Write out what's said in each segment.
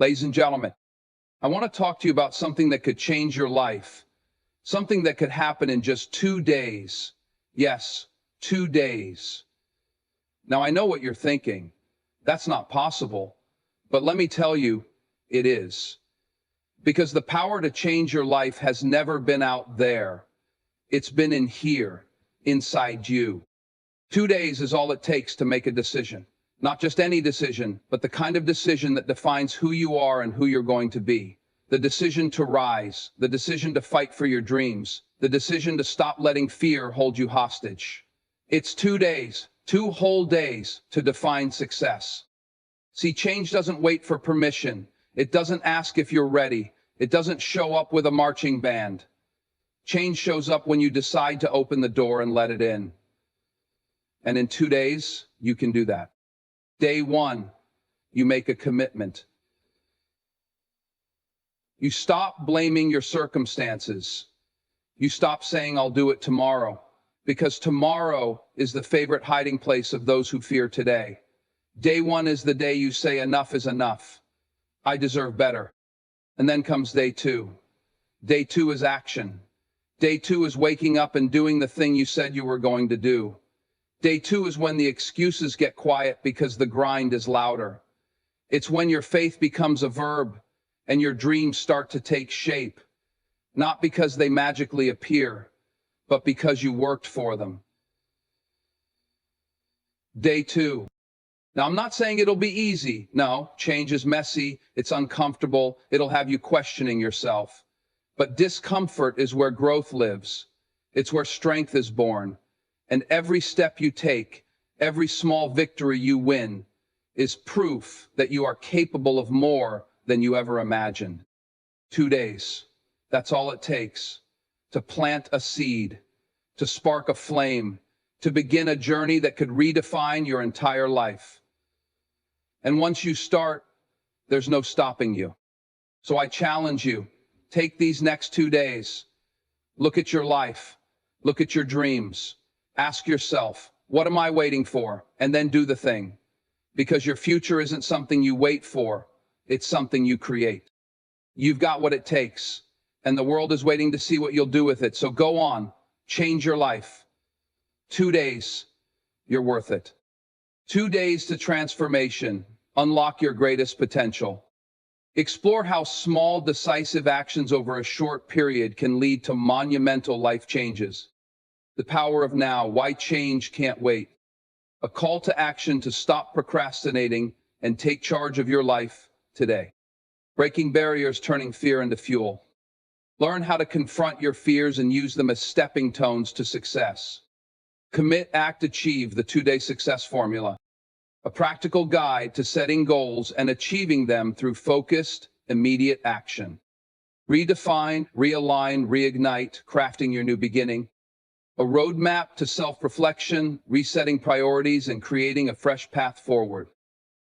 Ladies and gentlemen, I want to talk to you about something that could change your life, something that could happen in just 2 days. Yes, 2 days. Now, I know what you're thinking. That's not possible. But let me tell you, it is. Because the power to change your life has never been out there. It's been in here, inside you. 2 days is all it takes to make a decision. Not just any decision, but the kind of decision that defines who you are and who you're going to be. The decision to rise, the decision to fight for your dreams, the decision to stop letting fear hold you hostage. It's 2 days, 2 whole days to define success. See, change doesn't wait for permission. It doesn't ask if you're ready. It doesn't show up with a marching band. Change shows up when you decide to open the door and let it in. And in 2 days, you can do that. Day one, you make a commitment. You stop blaming your circumstances. You stop saying, I'll do it tomorrow, because tomorrow is the favorite hiding place of those who fear today. Day one is the day you say, enough is enough. I deserve better. And then comes day two. Day two is action. Day two is waking up and doing the thing you said you were going to do. Day two is when the excuses get quiet because the grind is louder. It's when your faith becomes a verb and your dreams start to take shape, not because they magically appear, but because you worked for them. Day two. Now, I'm not saying it'll be easy. No, change is messy, it's uncomfortable, it'll have you questioning yourself. But discomfort is where growth lives. It's where strength is born. And every step you take, every small victory you win, is proof that you are capable of more than you ever imagined. 2 days. That's all it takes to plant a seed, to spark a flame, to begin a journey that could redefine your entire life. And once you start, there's no stopping you. So I challenge you, take these next 2 days, look at your life, look at your dreams, ask yourself, what am I waiting for? And then do the thing. Because your future isn't something you wait for, it's something you create. You've got what it takes, and the world is waiting to see what you'll do with it. So go on, change your life. 2 days, you're worth it. 2 days to transformation. Unlock your greatest potential. Explore how small, decisive actions over a short period can lead to monumental life changes. The power of now, why change can't wait. A call to action to stop procrastinating and take charge of your life today. Breaking barriers, turning fear into fuel. Learn how to confront your fears and use them as stepping stones to success. Commit, act, achieve, the 2-day success formula. A practical guide to setting goals and achieving them through focused, immediate action. Redefine, realign, reignite, crafting your new beginning. A roadmap to self-reflection, resetting priorities, and creating a fresh path forward.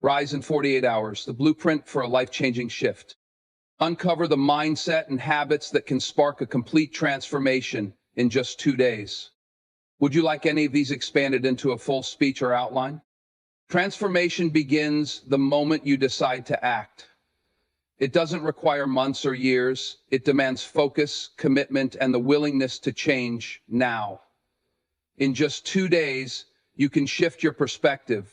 Rise in 48 hours, the blueprint for a life-changing shift. Uncover the mindset and habits that can spark a complete transformation in just 2 days. Would you like any of these expanded into a full speech or outline? Transformation begins the moment you decide to act. It doesn't require months or years. It demands focus, commitment, and the willingness to change now. In just 2 days, you can shift your perspective,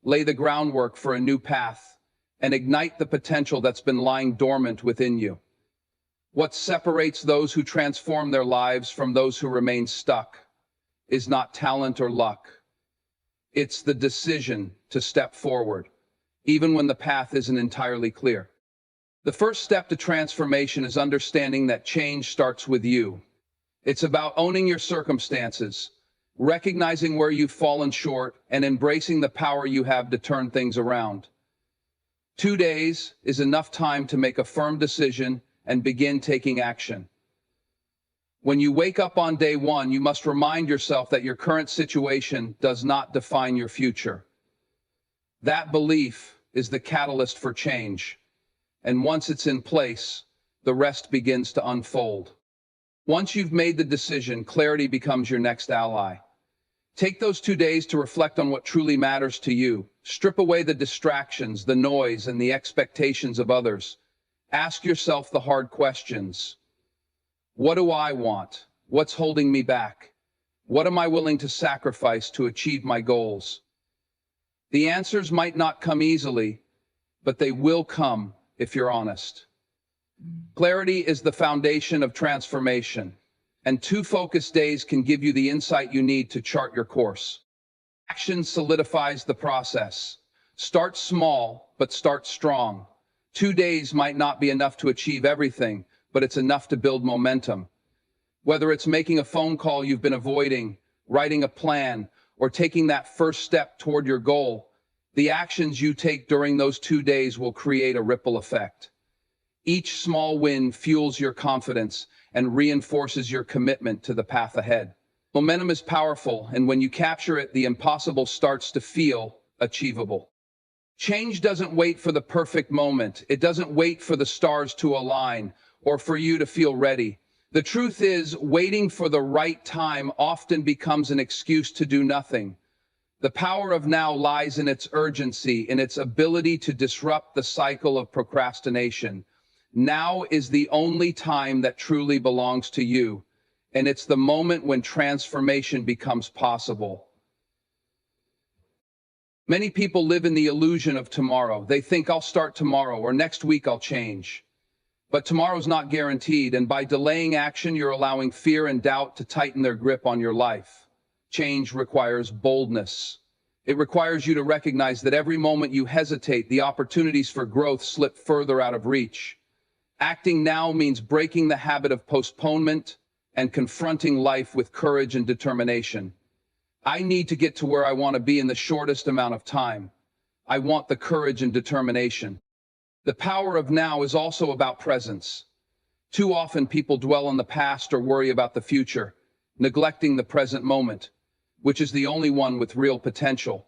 lay the groundwork for a new path, and ignite the potential that's been lying dormant within you. What separates those who transform their lives from those who remain stuck is not talent or luck. It's the decision to step forward, even when the path isn't entirely clear. The first step to transformation is understanding that change starts with you. It's about owning your circumstances, recognizing where you've fallen short, and embracing the power you have to turn things around. 2 days is enough time to make a firm decision and begin taking action. When you wake up on day one, you must remind yourself that your current situation does not define your future. That belief is the catalyst for change. And once it's in place, the rest begins to unfold. Once you've made the decision, clarity becomes your next ally. Take those 2 days to reflect on what truly matters to you. Strip away the distractions, the noise, and the expectations of others. Ask yourself the hard questions. What do I want? What's holding me back? What am I willing to sacrifice to achieve my goals? The answers might not come easily, but they will come if you're honest. Clarity is the foundation of transformation, and 2 focused days can give you the insight you need to chart your course. Action solidifies the process. Start small, but start strong. 2 days might not be enough to achieve everything, but it's enough to build momentum. Whether it's making a phone call you've been avoiding, writing a plan, or taking that first step toward your goal, the actions you take during those 2 days will create a ripple effect. Each small win fuels your confidence and reinforces your commitment to the path ahead. Momentum is powerful, and when you capture it, the impossible starts to feel achievable. Change doesn't wait for the perfect moment. It doesn't wait for the stars to align or for you to feel ready. The truth is, waiting for the right time often becomes an excuse to do nothing. The power of now lies in its urgency, in its ability to disrupt the cycle of procrastination. Now is the only time that truly belongs to you, and it's the moment when transformation becomes possible. Many people live in the illusion of tomorrow. They think, I'll start tomorrow, or next week I'll change. But tomorrow's not guaranteed, and by delaying action, you're allowing fear and doubt to tighten their grip on your life. Change requires boldness. It requires you to recognize that every moment you hesitate, the opportunities for growth slip further out of reach. Acting now means breaking the habit of postponement and confronting life with courage and determination. I need to get to where I want to be in the shortest amount of time. I want the courage and determination. The power of now is also about presence. Too often people dwell on the past or worry about the future, neglecting the present moment, which is the only one with real potential.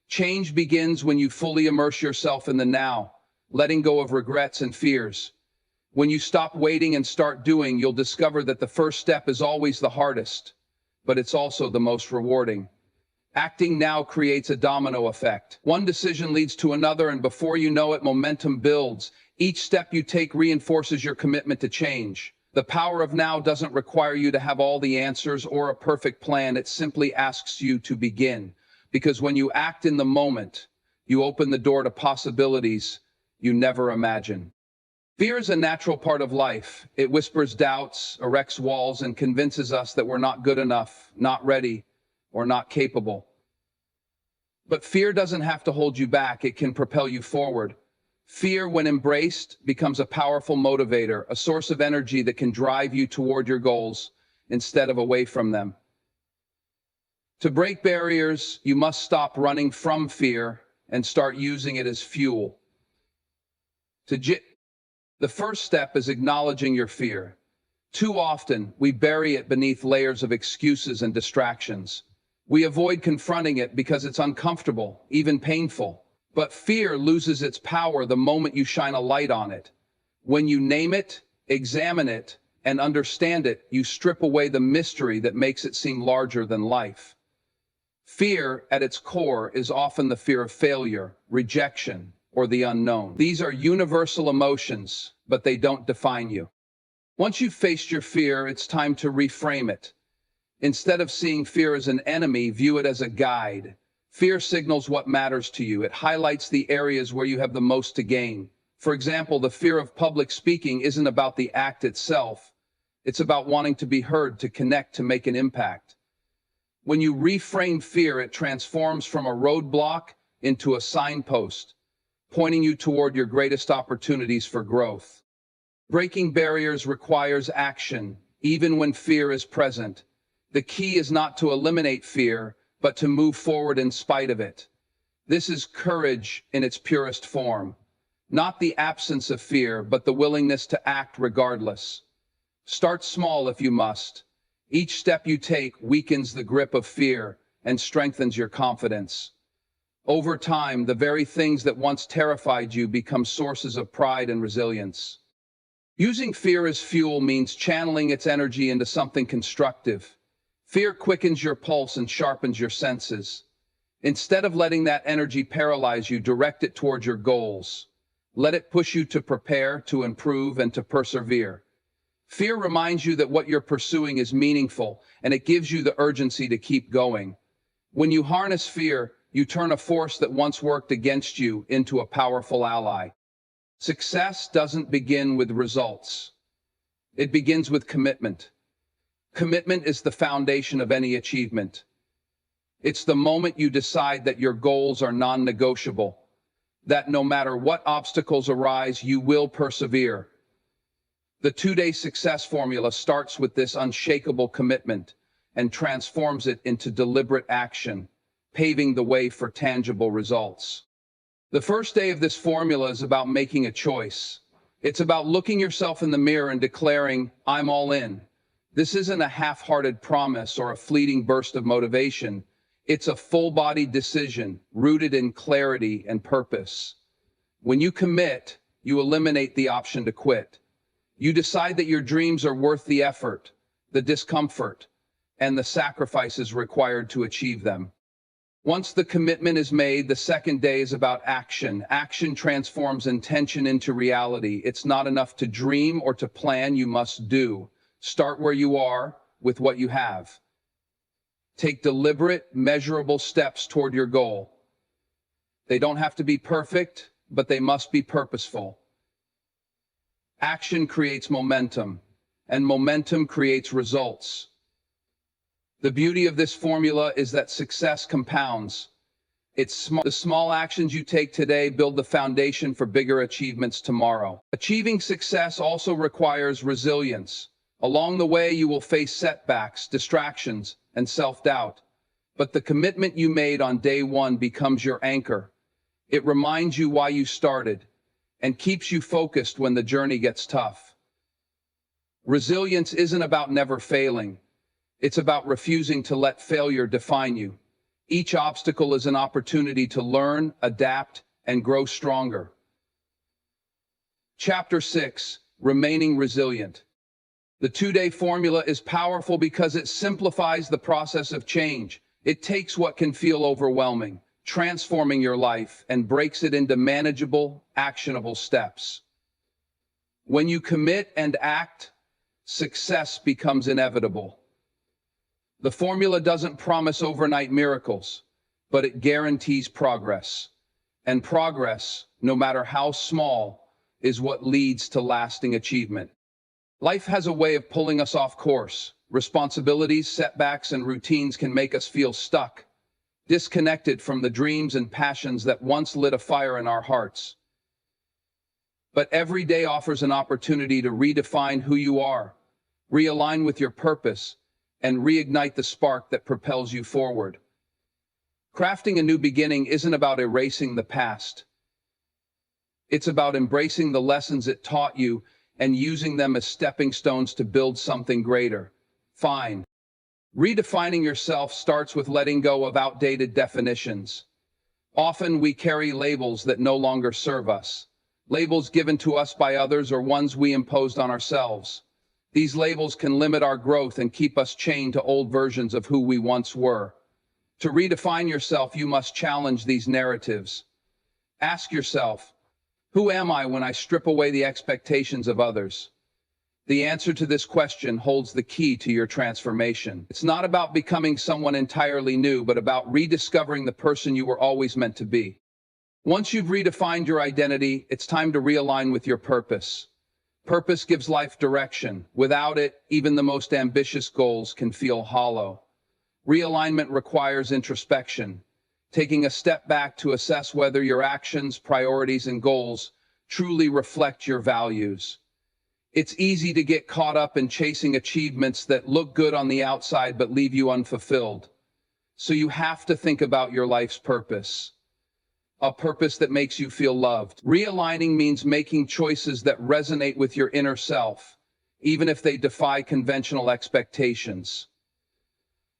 Change begins when you fully immerse yourself in the now, letting go of regrets and fears. When you stop waiting and start doing, you'll discover that the first step is always the hardest, but it's also the most rewarding. Acting now creates a domino effect. One decision leads to another, and before you know it, momentum builds. Each step you take reinforces your commitment to change. The power of now doesn't require you to have all the answers or a perfect plan. It simply asks you to begin. Because when you act in the moment, you open the door to possibilities you never imagined. Fear is a natural part of life. It whispers doubts, erects walls, and convinces us that we're not good enough, not ready, or not capable. But fear doesn't have to hold you back. It can propel you forward. Fear, when embraced, becomes a powerful motivator, a source of energy that can drive you toward your goals instead of away from them. To break barriers, you must stop running from fear and start using it as fuel. The first step is acknowledging your fear. Too often, we bury it beneath layers of excuses and distractions. We avoid confronting it because it's uncomfortable, even painful. But fear loses its power the moment you shine a light on it. When you name it, examine it, and understand it, you strip away the mystery that makes it seem larger than life. Fear, at its core, is often the fear of failure, rejection, or the unknown. These are universal emotions, but they don't define you. Once you've faced your fear, it's time to reframe it. Instead of seeing fear as an enemy, view it as a guide. Fear signals what matters to you. It highlights the areas where you have the most to gain. For example, the fear of public speaking isn't about the act itself. It's about wanting to be heard, to connect, to make an impact. When you reframe fear, it transforms from a roadblock into a signpost, pointing you toward your greatest opportunities for growth. Breaking barriers requires action, even when fear is present. The key is not to eliminate fear, but to move forward in spite of it. This is courage in its purest form. Not the absence of fear, but the willingness to act regardless. Start small if you must. Each step you take weakens the grip of fear and strengthens your confidence. Over time, the very things that once terrified you become sources of pride and resilience. Using fear as fuel means channeling its energy into something constructive. Fear quickens your pulse and sharpens your senses. Instead of letting that energy paralyze you, direct it towards your goals. Let it push you to prepare, to improve, and to persevere. Fear reminds you that what you're pursuing is meaningful, and it gives you the urgency to keep going. When you harness fear, you turn a force that once worked against you into a powerful ally. Success doesn't begin with results. It begins with commitment. Commitment is the foundation of any achievement. It's the moment you decide that your goals are non-negotiable, that no matter what obstacles arise, you will persevere. The two-day success formula starts with this unshakable commitment and transforms it into deliberate action, paving the way for tangible results. The first day of this formula is about making a choice. It's about looking yourself in the mirror and declaring, "I'm all in." This isn't a half-hearted promise or a fleeting burst of motivation. It's a full-bodied decision rooted in clarity and purpose. When you commit, you eliminate the option to quit. You decide that your dreams are worth the effort, the discomfort, and the sacrifices required to achieve them. Once the commitment is made, the second day is about action. Action transforms intention into reality. It's not enough to dream or to plan, you must do. Start where you are, with what you have. Take deliberate, measurable steps toward your goal. They don't have to be perfect, but they must be purposeful. Action creates momentum, and momentum creates results. The beauty of this formula is that success compounds. The small actions you take today build the foundation for bigger achievements tomorrow. Achieving success also requires resilience. Along the way, you will face setbacks, distractions, and self-doubt. But the commitment you made on day one becomes your anchor. It reminds you why you started and keeps you focused when the journey gets tough. Resilience isn't about never failing. It's about refusing to let failure define you. Each obstacle is an opportunity to learn, adapt, and grow stronger. Chapter 6, Remaining Resilient. The two-day formula is powerful because it simplifies the process of change. It takes what can feel overwhelming, transforming your life, and breaks it into manageable, actionable steps. When you commit and act, success becomes inevitable. The formula doesn't promise overnight miracles, but it guarantees progress. And progress, no matter how small, is what leads to lasting achievement. Life has a way of pulling us off course. Responsibilities, setbacks, and routines can make us feel stuck, disconnected from the dreams and passions that once lit a fire in our hearts. But every day offers an opportunity to redefine who you are, realign with your purpose, and reignite the spark that propels you forward. Crafting a new beginning isn't about erasing the past. It's about embracing the lessons it taught you and using them as stepping stones to build something greater. Fine. Redefining yourself starts with letting go of outdated definitions. Often we carry labels that no longer serve us. Labels given to us by others or ones we imposed on ourselves. These labels can limit our growth and keep us chained to old versions of who we once were. To redefine yourself, you must challenge these narratives. Ask yourself, who am I when I strip away the expectations of others? The answer to this question holds the key to your transformation. It's not about becoming someone entirely new, but about rediscovering the person you were always meant to be. Once you've redefined your identity, it's time to realign with your purpose. Purpose gives life direction. Without it, even the most ambitious goals can feel hollow. Realignment requires introspection, taking a step back to assess whether your actions, priorities, and goals truly reflect your values. It's easy to get caught up in chasing achievements that look good on the outside but leave you unfulfilled. So you have to think about your life's purpose. A purpose that makes you feel loved. Realigning means making choices that resonate with your inner self, even if they defy conventional expectations.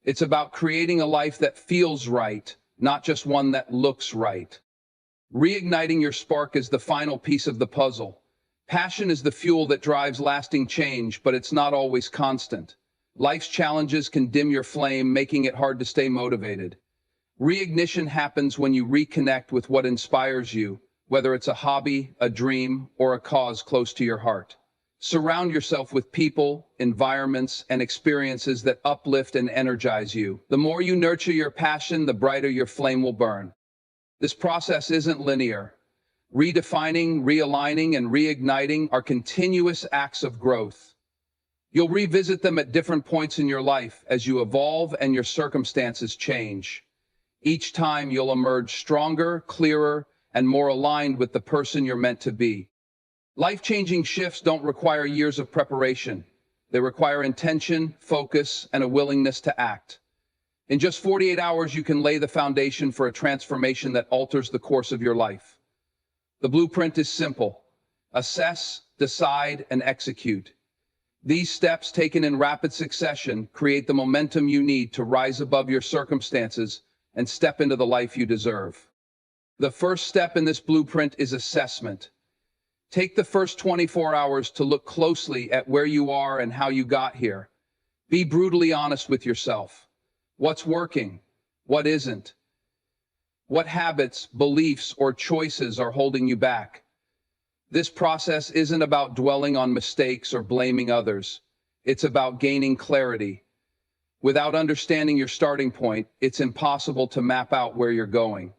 It's about creating a life that feels right, not just one that looks right. Reigniting your spark is the final piece of the puzzle. Passion is the fuel that drives lasting change, but it's not always constant. Life's challenges can dim your flame, making it hard to stay motivated. Reignition happens when you reconnect with what inspires you, whether it's a hobby, a dream, or a cause close to your heart. Surround yourself with people, environments, and experiences that uplift and energize you. The more you nurture your passion, the brighter your flame will burn. This process isn't linear. Redefining, realigning, and reigniting are continuous acts of growth. You'll revisit them at different points in your life as you evolve and your circumstances change. Each time you'll emerge stronger, clearer, and more aligned with the person you're meant to be. Life-changing shifts don't require years of preparation. They require intention, focus, and a willingness to act. In just 48 hours, you can lay the foundation for a transformation that alters the course of your life. The blueprint is simple. Assess, decide, and execute. These steps, taken in rapid succession, create the momentum you need to rise above your circumstances and step into the life you deserve. The first step in this blueprint is assessment. Take the first 24 hours to look closely at where you are and how you got here. Be brutally honest with yourself. What's working? What isn't? What habits, beliefs, or choices are holding you back? This process isn't about dwelling on mistakes or blaming others. It's about gaining clarity. Without understanding your starting point, it's impossible to map out where you're going.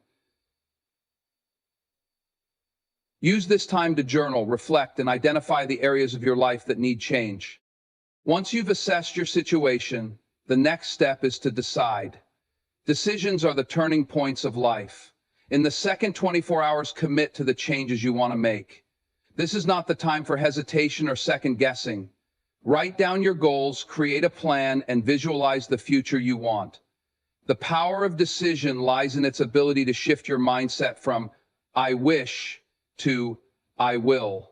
Use this time to journal, reflect, and identify the areas of your life that need change. Once you've assessed your situation, the next step is to decide. Decisions are the turning points of life. In the second 24 hours, commit to the changes you want to make. This is not the time for hesitation or second guessing. Write down your goals, create a plan, and visualize the future you want. The power of decision lies in its ability to shift your mindset from "I wish" to "I will."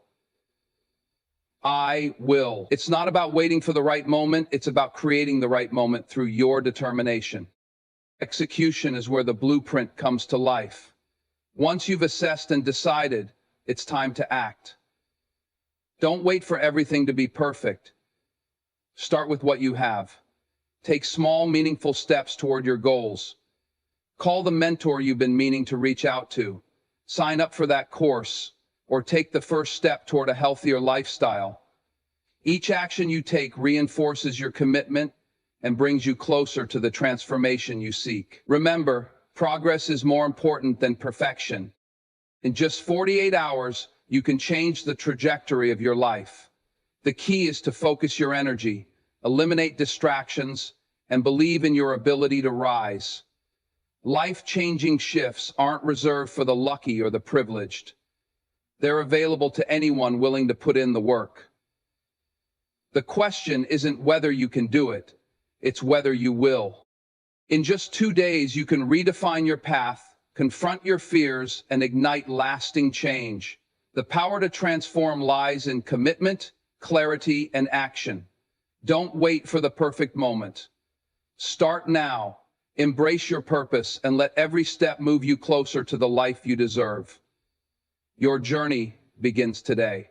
I will. It's not about waiting for the right moment, it's about creating the right moment through your determination. Execution is where the blueprint comes to life. Once you've assessed and decided, it's time to act. Don't wait for everything to be perfect. Start with what you have. Take small, meaningful steps toward your goals. Call the mentor you've been meaning to reach out to. Sign up for that course, or take the first step toward a healthier lifestyle. Each action you take reinforces your commitment and brings you closer to the transformation you seek. Remember, progress is more important than perfection. In just 48 hours, you can change the trajectory of your life. The key is to focus your energy, eliminate distractions, and believe in your ability to rise. Life-changing shifts aren't reserved for the lucky or the privileged. They're available to anyone willing to put in the work. The question isn't whether you can do it, it's whether you will. In just 2 days, you can redefine your path, confront your fears, and ignite lasting change. The power to transform lies in commitment, clarity, and action. Don't wait for the perfect moment. Start now. Embrace your purpose and let every step move you closer to the life you deserve. Your journey begins today.